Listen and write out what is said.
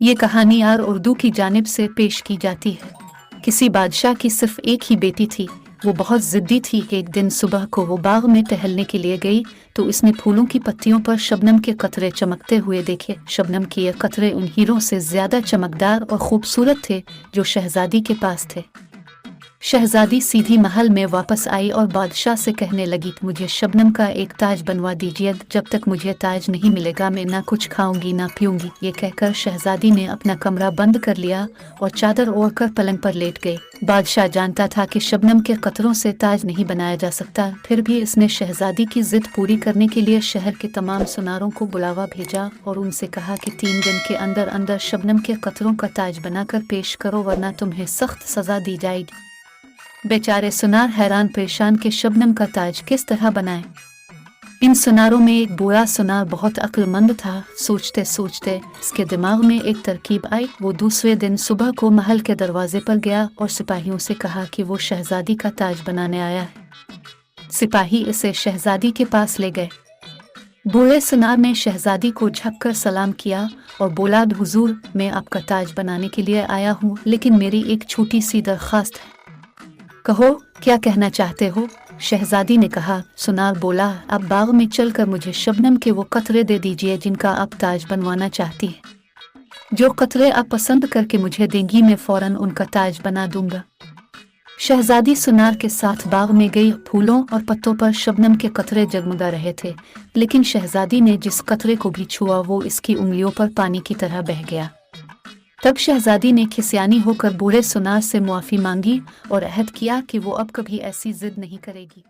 ये कहानी यार उर्दू की जानिब से पेश की जाती है। किसी बादशाह की सिर्फ एक ही बेटी थी। वो बहुत ज़िद्दी थी कि एक दिन सुबह को वो बाग में टहलने के लिए गई तो उसने फूलों की पत्तियों पर शबनम के कतरे चमकते हुए देखे। शबनम के ये कतरे उन हीरों से ज़्यादा चमकदार और खूबसूरत थे जो शहजादी के पास थे। शहजादी सीधी महल में वापस आई और बादशाह से कहने लगी, मुझे शबनम का एक ताज बनवा दीजिए। जब तक मुझे ताज नहीं मिलेगा मैं ना कुछ खाऊंगी ना पीऊंगी। ये कहकर शहजादी ने अपना कमरा बंद कर लिया और चादर ओढ़कर पलंग पर लेट गई। बादशाह जानता था कि शबनम के कतरों से ताज नहीं बनाया जा सकता, फिर भी इसने शहजादी की जिद पूरी करने के लिए शहर के तमाम सुनारों को बुलावा भेजा और उनसे कहा कि 3 दिन के अंदर अंदर शबनम के कतरों का ताज बनाकर पेश करो वरना तुम्हें सख्त सजा दी जाएगी। बेचारे सुनार हैरान परेशान कि शबनम का ताज किस तरह बनाए। इन सुनारों में एक बूढ़ा सुनार बहुत अक्लमंद था। सोचते सोचते इसके दिमाग में एक तरकीब आई। वो दूसरे दिन सुबह को महल के दरवाजे पर गया और सिपाहियों से कहा कि वो शहजादी का ताज बनाने आया है। सिपाही इसे शहजादी के पास ले गए। बूढ़े सुनार ने शहजादी को झुककर सलाम किया और बोला, हुजूर मैं आपका ताज बनाने के लिए आया हूँ, लेकिन मेरी एक छोटी सी दरख्वास्त है। कहो क्या कहना चाहते हो? शहजादी ने कहा। सुनार बोला, अब बाग में चलकर मुझे शबनम के वो कतरे दे दीजिए जिनका आप ताज बनवाना चाहती है। जो कतरे आप पसंद करके मुझे देंगी मैं फौरन उनका ताज बना दूंगा। शहजादी सुनार के साथ बाग में गई। फूलों और पत्तों पर शबनम के कतरे जगमगा रहे थे, लेकिन शहजादी ने जिस कतरे को भी छुआ वो इसकी उंगलियों पर पानी की तरह बह गया। तब शहजादी ने खिसियानी होकर बूढ़े सुनार से मुआफ़ी मांगी और अहद किया कि वो अब कभी ऐसी जिद नहीं करेगी।